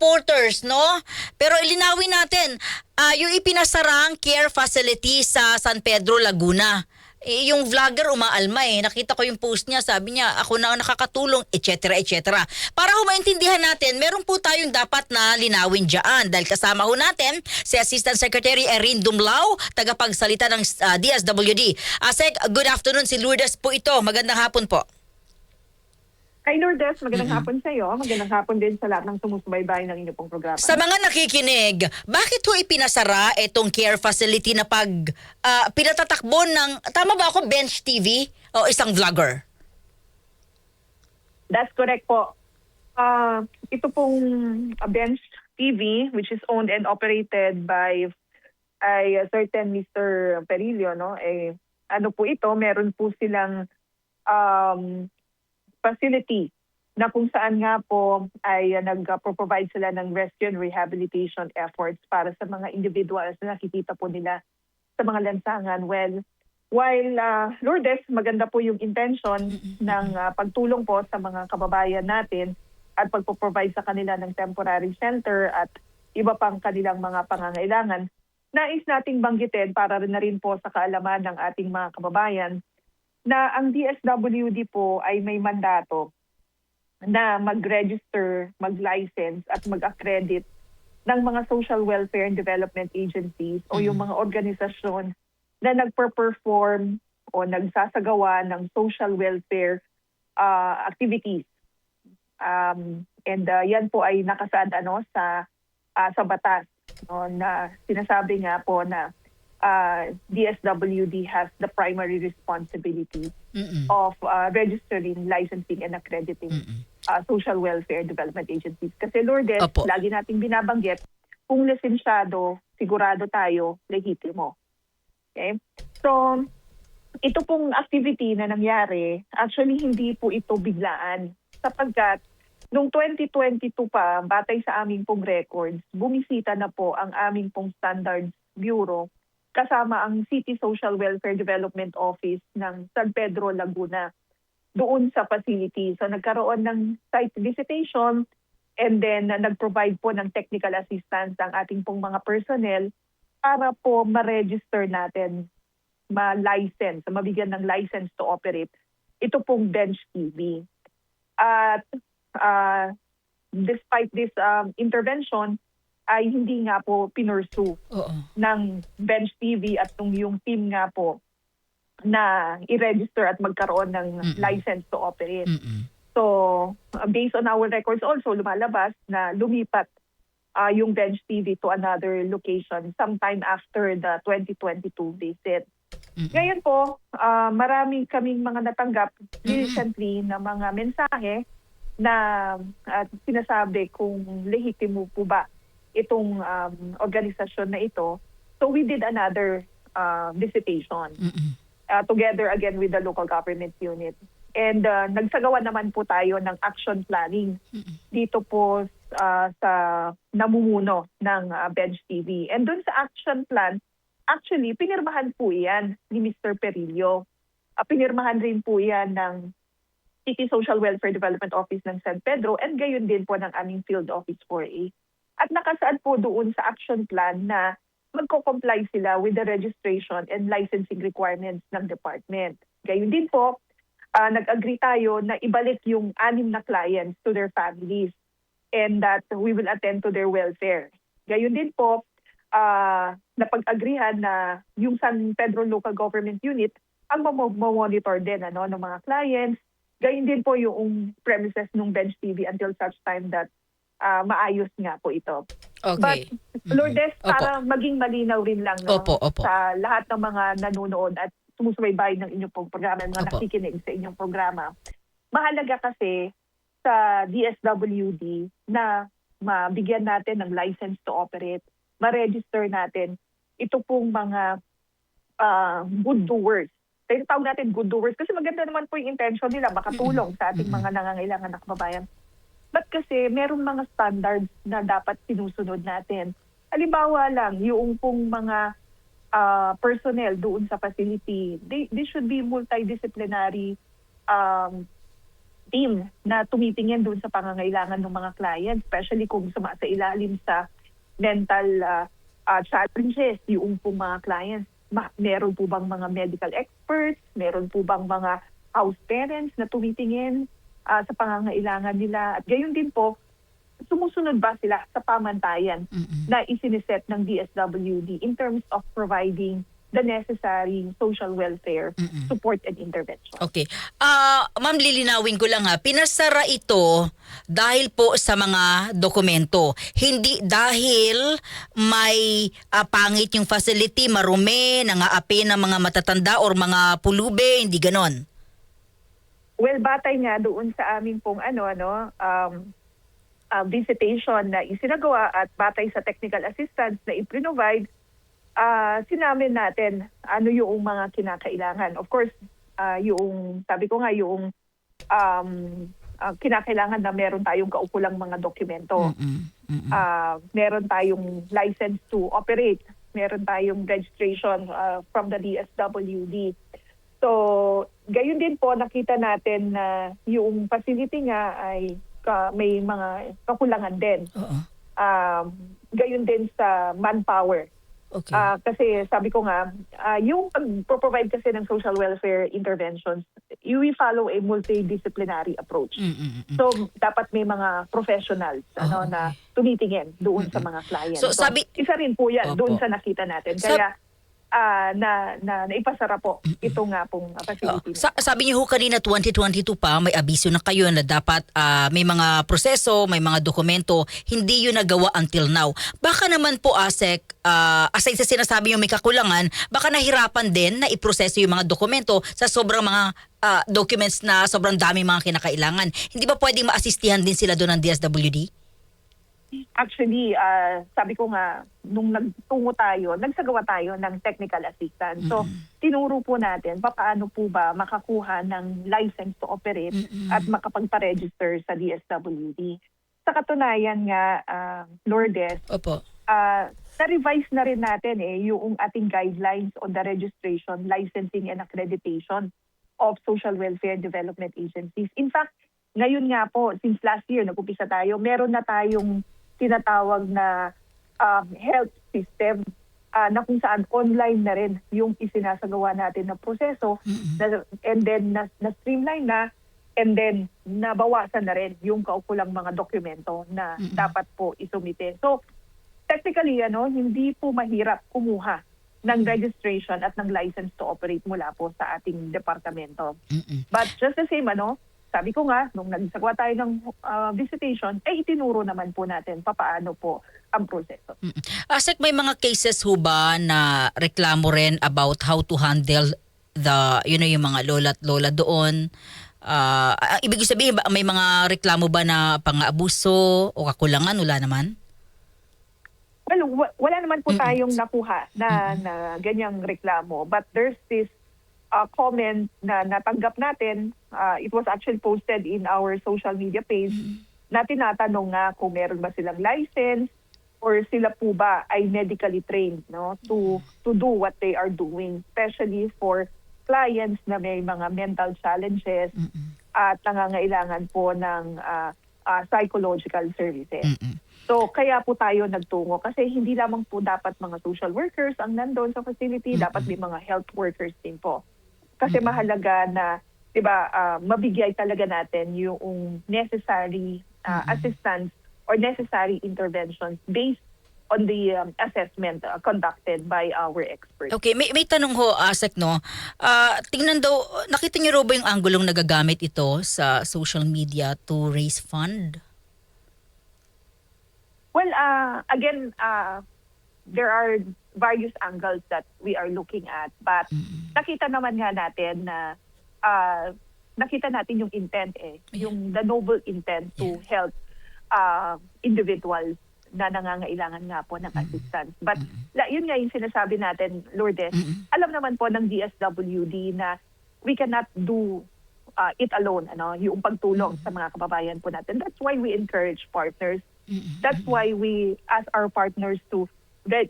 reporters, no? Pero ilinawin natin, yung ipinasarang care facility sa San Pedro, Laguna. Yung vlogger umaalma Nakita ko yung post niya, sabi niya, ako na ang nakakatulong, etc. etc. Para maintindihan natin, meron po tayong dapat na linawin dyan. Dahil kasama ho natin si Assistant Secretary Erin Dumlao, tagapagsalita ng DSWD. Sec, good afternoon. Si Lourdes po ito. Magandang hapon po. Kay Lourdes, magandang hapon sa iyo. Magandang hapon din sa lahat ng sumusubaybay ng inyong pong programa. Sa mga nakikinig, bakit ho ipinasara itong care facility na pinatatakbo ng, tama ba ako, Bench TV o isang vlogger? That's correct po. Ito pong Bench TV, which is owned and operated by a certain Mr. Perillo, no? Ano po ito, meron po silang facility na kung saan nga po ay nag-provide sila ng rescue and rehabilitation efforts para sa mga individuals na nakikita po nila sa mga lansangan. Well, while Lourdes, maganda po yung intention ng pagtulong po sa mga kababayan natin at pagpo-provide sa kanila ng temporary shelter at iba pang kanilang mga pangangailangan, nais nating banggitin para na rin po sa kaalaman ng ating mga kababayan na ang DSWD po ay may mandato na mag-register, mag-license at mag-accredit ng mga social welfare and development agencies o yung mga organisasyon na nagper-perform o nagsasagawa ng social welfare activities. Yan po ay nakasaad sa batas, no, na sinasabi nga po na DSWD has the primary responsibility of registering, licensing, and accrediting social welfare development agencies. Kasi Lourdes, lagi nating binabanggit, kung lisensyado, sigurado tayo, lehitimo. Okay? So, ito pong activity na nangyari, actually hindi po ito biglaan. Sapagkat, noong 2022 pa, batay sa aming pong records, bumisita na po ang aming pong Standards Bureau kasama ang City Social Welfare Development Office ng San Pedro, Laguna, doon sa facility. So nagkaroon ng site visitation and then nag-provide po ng technical assistance ang ating pong mga personnel para po ma-register natin, ma-license, mabigyan ng license to operate ito pong Bench TV. At despite this intervention, ay hindi nga po pinursu ng Bench TV at yung team nga po na i-register at magkaroon ng license to operate. So, based on our records also, lumalabas na lumipat yung Bench TV to another location sometime after the 2022 visit. Ngayon po, marami kaming mga natanggap recently na mga mensahe na sinasabi kung lehitimo po ba itong organisasyon na ito. So we did another visitation together again with the local government unit. And nagsagawa naman po tayo ng action planning dito po sa namumuno ng Bench TV. And dun sa action plan, actually, pinirmahan po yan ni Mr. Perillo. Pinirmahan rin po yan ng City Social Welfare Development Office ng San Pedro and gayon din po ng aming Field Office 4A. At nakasaad po doon sa action plan na magko-comply sila with the registration and licensing requirements ng department. Gayon din po, nag-agree tayo na ibalik yung 6 na clients to their families and that we will attend to their welfare. Gayon din po, napag-agreehan na yung San Pedro Local Government Unit ang monitor din ng mga clients. Gayon din po yung premises ng Bench TV until such time that maayos nga po ito. Okay. But Lourdes, para maging malinaw rin lang sa lahat ng mga nanonood at sumusubaybay ng inyong pong programa, mga nakikinig sa inyong programa, mahalaga kasi sa DSWD na mabigyan natin ng license to operate, ma-register natin ito pong mga good doers. Tawag natin good doers kasi maganda naman po yung intention nila makatulong sa ating mga nangangailangan na kababayan. But kasi meron mga standards na dapat sinusunod natin. Halimbawa lang, yung pong mga personnel doon sa facility, they should be multidisciplinary team na tumitingin doon sa pangangailangan ng mga clients, especially kung ilalim sa mental challenges yung pong mga clients. Meron po bang mga medical experts? Meron po bang mga house parents na tumitingin sa pangangailangan nila? At gayon din po, sumusunod ba sila sa pamantayan na isiniset ng DSWD in terms of providing the necessary social welfare support and intervention. Okay. Ma'am, lilinawin ko lang ha. Pinasara ito dahil po sa mga dokumento. Hindi dahil may pangit yung facility, marumi, nangaapi ng mga matatanda or mga pulube, hindi ganon. Well, batay nga doon sa aming pong visitation na isinagawa at batay sa technical assistance na i-provide, sinamin natin ano yung mga kinakailangan. Of course, yung sabi ko nga yung kinakailangan na meron tayong kaukulang mga dokumento. Meron tayong license to operate. Meron tayong registration from the DSWD. So, gayon din po nakita natin na yung facility nga ay may mga kakulangan din. Gayon din sa manpower. Okay. Kasi sabi ko nga, yung pag-provide kasi ng social welfare interventions, we follow a multidisciplinary approach. So, dapat may mga professionals na tumitingin doon sa mga clients. So, isa rin po yan doon sa nakita natin. Kaya, naipasara po ito nga pong facility. Sabi niyo ho kanina 2022 pa may abiso na kayo na dapat may mga proseso, may mga dokumento, hindi yun nagawa until now. Baka naman po ASEC, aside sa sinasabi niyo may kakulangan, baka nahirapan din na iproseso yung mga dokumento sa sobrang mga documents na sobrang dami mga kinakailangan. Hindi ba pwedeng maasistihan din sila doon ng DSWD? Actually, sabi ko nga, nung nagsagawa tayo ng technical assistance. So, tinuro po natin paano po ba makakuha ng license to operate at makapagpa-register sa DSWD. Sa katunayan nga, Lourdes, na-revise na rin natin yung ating guidelines on the registration, licensing and accreditation of social welfare development agencies. In fact, ngayon nga po, since last year, nag-upisa tayo, meron na tayong tinatawag na health system na kung saan online na rin yung isinasagawa natin na proseso and then na-streamline na and then nabawasan na rin yung kaukulang mga dokumento na dapat po isumite. So, technically, hindi po mahirap kumuha ng registration at ng license to operate mula po sa ating departamento. But just the same, sabi ko nga, nung nagsagawa tayo ng visitation, itinuro naman po natin papaano po ang proseso. ASEC, may mga cases ho ba na reklamo rin about how to handle yung mga lola at lola doon? Ibig sabihin, may mga reklamo ba na pang-abuso o kakulangan? Wala naman? Well, wala naman po tayong nakuha na ganyang reklamo. But there's this comment na natanggap natin. It was actually posted in our social media page na tinatanong nga kung meron ba silang license or sila po ba ay medically trained to do what they are doing, especially for clients na may mga mental challenges at nangangailangan po ng psychological services. So kaya po tayo nagtungo kasi hindi lamang po dapat mga social workers ang nandoon sa facility, dapat may mga health workers din po. Kasi mahalaga na, 'di ba, mabigay talaga natin yung necessary assistance or necessary interventions based on the assessment conducted by our experts. Okay, may tanong ho, ASEC, tingnan daw, nakita niyo ro ba yung anggulong nagagamit ito sa social media to raise fund? Well, again, there are various angles that we are looking at, but nakita naman nga natin na nakita natin yung intent yung the noble intent to help individuals na nangangailangan nga po ng assistance. But yun nga yung sinasabi natin, Lourdes, alam naman po ng DSWD na we cannot do it alone, yung pagtulong sa mga kababayan po natin. That's why we encourage partners. That's why we ask our partners to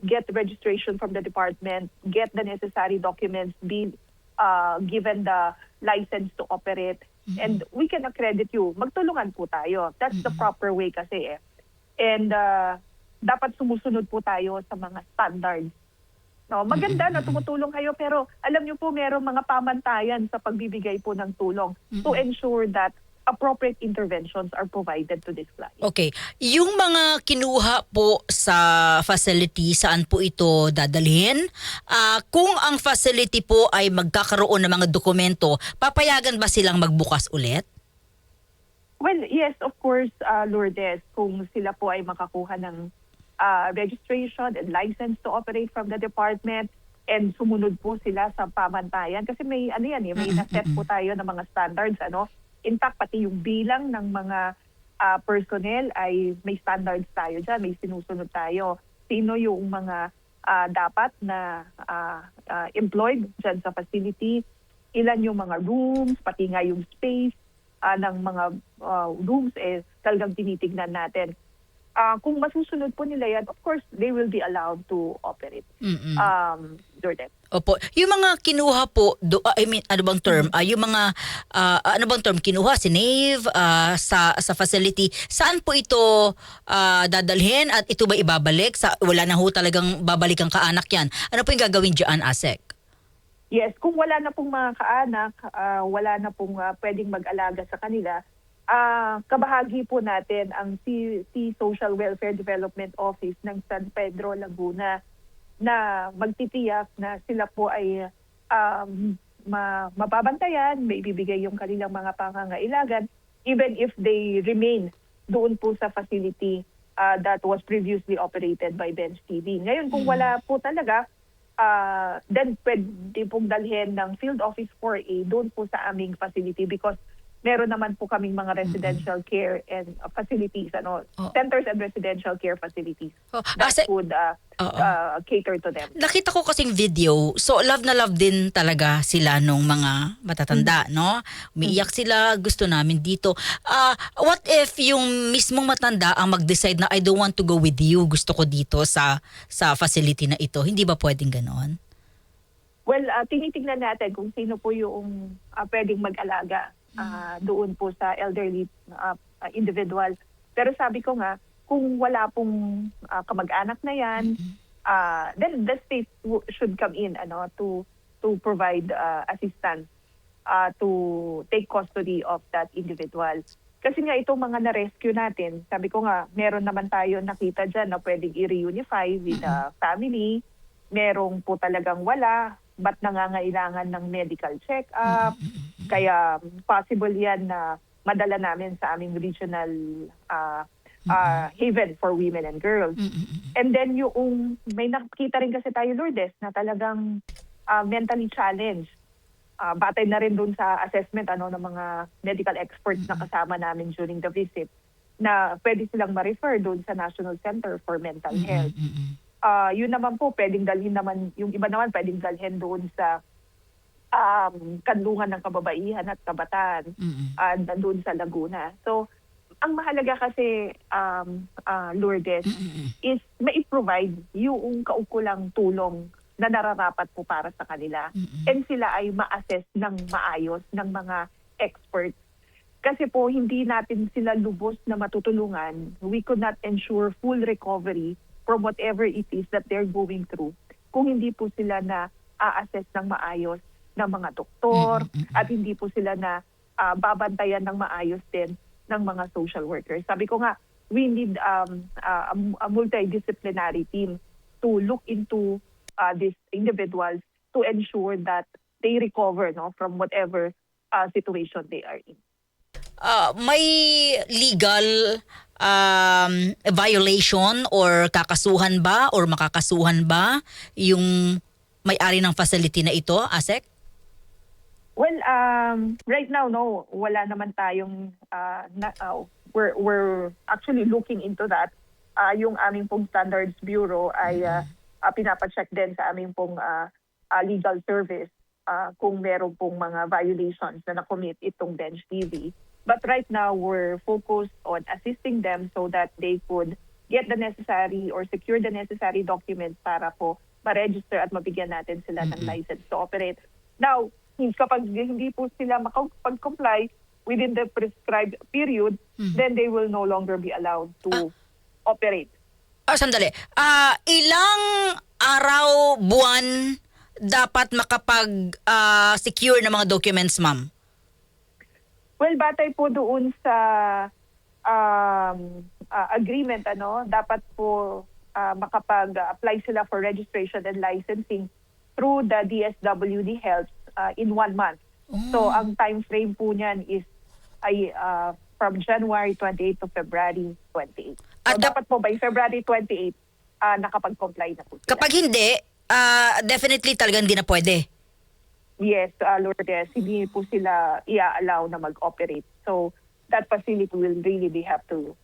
get registration from the department, get the necessary documents, be given the license to operate, and we can accredit you. Magtulungan po tayo. That's the proper way kasi eh. And dapat sumusunod po tayo sa mga standards. No, maganda na tumutulong kayo pero alam niyo po merong mga pamantayan sa pagbibigay po ng tulong to ensure that appropriate interventions are provided to this client. Okay. Yung mga kinuha po sa facility, saan po ito dadalhin? Kung ang facility po ay magkakaroon ng mga dokumento, papayagan ba silang magbukas ulit? Well, yes, of course, Lourdes, kung sila po ay makakuha ng registration and license to operate from the department and sumunod po sila sa pamantayan. Kasi may, may naset po tayo ng mga standards, In fact, pati yung bilang ng mga personnel ay may standards tayo dyan, may sinusunod tayo. Sino yung mga dapat na employed dyan sa facility, ilan yung mga rooms, pati nga yung space ng mga rooms, talagang tinitignan natin. Kung masusunod po nila yan, of course, they will be allowed to operate. Jordan. Opo. Yung mga kinuha po, ano bang term? Yung mga, ano bang term? Kinuha, sinave sa facility. Saan po ito dadalhin at ito ba ibabalik? Wala na ho talagang babalik ang kaanak yan. Ano po yung gagawin dyan, ASEC? Yes, kung wala na pong mga kaanak, wala na pong pwedeng mag-alaga sa kanila, kabahagi po natin ang Sea Social Welfare Development Office ng San Pedro, Laguna na magtitiyak na sila po ay mababantayan, may bibigay yung kanilang mga pangangailangan even if they remain doon po sa facility that was previously operated by Bench TV. Ngayon kung wala po talaga, then pwede pong dalhin ng Field Office 4A doon po sa aming facility because meron naman po kaming mga residential care and facilities, centers and residential care facilities that would cater to them. Nakita ko kasing video, so love na love din talaga sila nung mga matatanda, no? Umiiyak sila, gusto namin dito. What if yung mismong matanda ang mag-decide na I don't want to go with you, gusto ko dito sa facility na ito? Hindi ba pwedeng ganoon? Well, tinitingnan natin kung sino po yung pwedeng mag-alaga doon po sa elderly individual. Pero sabi ko nga, kung wala pong kamag-anak na yan, then the state should come in to provide assistance to take custody of that individual. Kasi nga itong mga na-rescue natin, sabi ko nga, meron naman tayo nakita dyan na pwedeng i-reunify with the family. Merong po talagang wala, but nangangailangan ng medical check-up. Kaya possible yan na madala namin sa aming regional haven for women and girls. And then yung may nakita rin kasi tayo, Lourdes, na talagang mentally challenged. Batay na rin dun sa assessment ng mga medical experts na kasama namin during the visit na pwede silang ma-refer dun sa National Center for Mental Health. Yun naman po, pwedeng dalhin naman, yung iba naman pwedeng dalhin doon sa kanlungan ng kababaihan at kabataan doon sa Laguna. So, ang mahalaga kasi, Lourdes, is mai-provide yung kaukulang tulong na nararapat po para sa kanila. And sila ay ma-assess ng maayos ng mga experts. Kasi po, hindi natin sila lubos na matutulungan. We could not ensure full recovery from whatever it is that they're going through kung hindi po sila na a-assess ng maayos ng mga doktor at hindi po sila na babantayan ng maayos din ng mga social workers. Sabi ko nga, we need a multidisciplinary team to look into these individuals to ensure that they recover from whatever situation they are in. May legal violation or kakasuhan ba or makakasuhan ba yung may-ari ng facility na ito, ASEC? Well, right now, no, wala naman tayong, we're actually looking into that. Yung aming pong Standards Bureau ay pinapacheck din sa aming pong legal service kung meron pong mga violations na na-commit itong Bench TV. But right now, we're focused on assisting them so that they could get the necessary or secure the necessary documents para po ma-register at mabigyan natin sila ng license to operate. Now, kapag hindi po sila makapag-comply, within the prescribed period, then they will no longer be allowed to operate. Sandali. Ilang araw, buwan dapat makapag-secure ng mga documents, ma'am? Well, batay po doon sa agreement, dapat po makapag-apply sila for registration and licensing through the DSWD Health in 1 month. So, ang time frame po niyan is from January 28 to February 28. So, dapat po by February 28, nakapag-comply na po sila. Kapag hindi, definitely talagang hindi na pwede. Yes, Lourdes, hindi po sila i-allow na mag-operate. So, that facility will really have to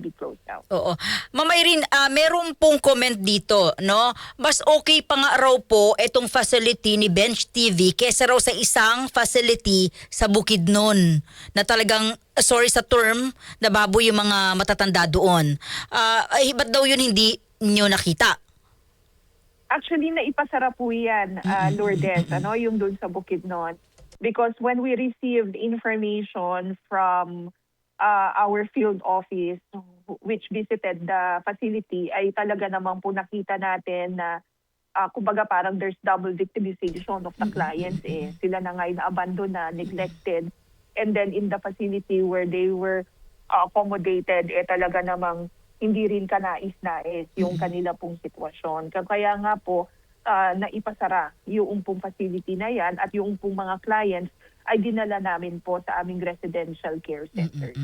be closed down. Oo. Ma'am Irene, meron pong comment dito, no? Mas okay pa nga raw po itong facility ni Bench TV kesa raw sa isang facility sa Bukidnon na talagang, sorry sa term, nababoy yung mga matatanda doon. Ba't daw yun hindi nyo nakita? Actually, naipasara po yan, Lourdes, yung doon sa Bukidnon. Because when we received information from our field office which visited the facility, ay talaga naman po nakita natin na kumbaga parang there's double victimization of the clients. Sila na nga na-abandon na, neglected. And then in the facility where they were accommodated, talaga namang hindi rin kanais-nais yung kanila pong sitwasyon. Kaya nga po, naipasara yung pong facility na yan at yung pong mga clients ay dinala namin po sa aming residential care center.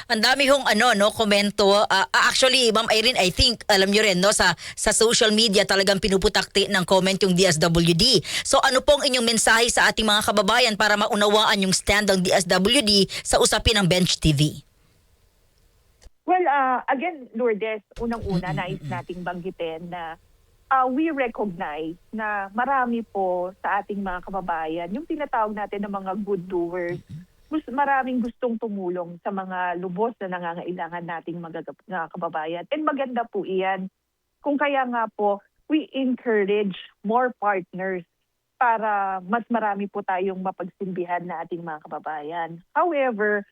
Ang dami hong komento. Actually, Ma'am Irene, I think, alam nyo rin, no, sa social media talagang pinuputakti ng comment yung DSWD. So ano pong inyong mensahe sa ating mga kababayan para maunawaan yung stand ng DSWD sa usapin ng Bench TV? Well, again, Lourdes, unang-una, nais nating banggitin na we recognize na marami po sa ating mga kababayan, yung tinatawag natin ng mga good doers, maraming gustong tumulong sa mga lubos na nangangailangan nating mga kababayan. And maganda po iyan. Kung kaya nga po, we encourage more partners para mas marami po tayong mapagsilbihan na ating mga kababayan. However,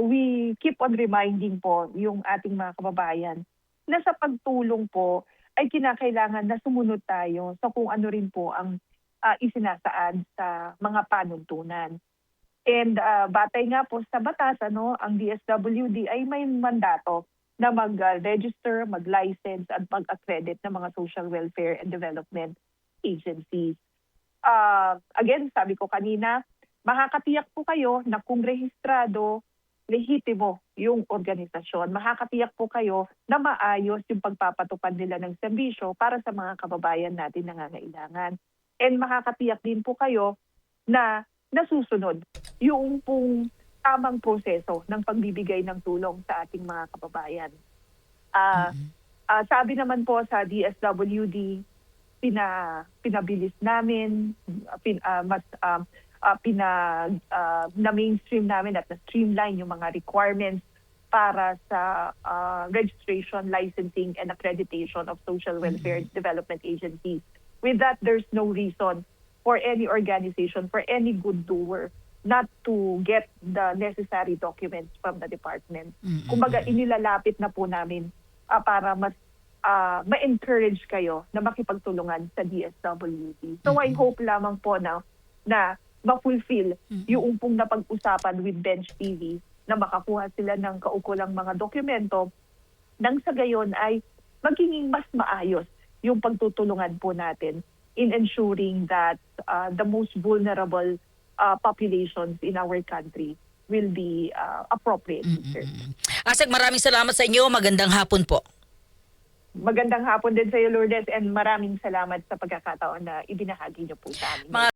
we keep on reminding po yung ating mga kababayan na sa pagtulong po ay kinakailangan na sumunod tayo sa kung ano rin po ang isinasaad sa mga panuntunan. And batay nga po sa batas, ang DSWD ay may mandato na mag-register, mag-license at mag-accredit ng mga social welfare and development agencies. Again, sabi ko kanina, makakatiyak po kayo na kung rehistrado, lehitimo yung organisasyon. Makakatiyak po kayo na maayos yung pagpapatupad nila ng serbisyo para sa mga kababayan natin na nangangailangan. And makakatiyak din po kayo na nasusunod yung pong tamang proseso ng pagbibigay ng tulong sa ating mga kababayan. Sabi naman po sa DSWD, pinabilis namin, na-mainstream namin at na-streamline yung mga requirements para sa registration, licensing, and accreditation of social welfare development agencies. With that, there's no reason for any organization, for any good doer, not to get the necessary documents from the department. Kumbaga, inilalapit na po namin para mas ma-encourage kayo na makipagtulungan sa DSWD. So I hope lamang po na ma-fulfill yung pong napag-usapan with Bench TV na makakuha sila ng kaukulang mga dokumento nang sa gayon ay magiging mas maayos yung pagtutulungan po natin in ensuring that the most vulnerable populations in our country will be appropriately served. Asek, maraming salamat sa inyo. Magandang hapon po. Magandang hapon din sa iyo, Lourdes, and maraming salamat sa pagkakataon na ibinahagi niyo po sa amin.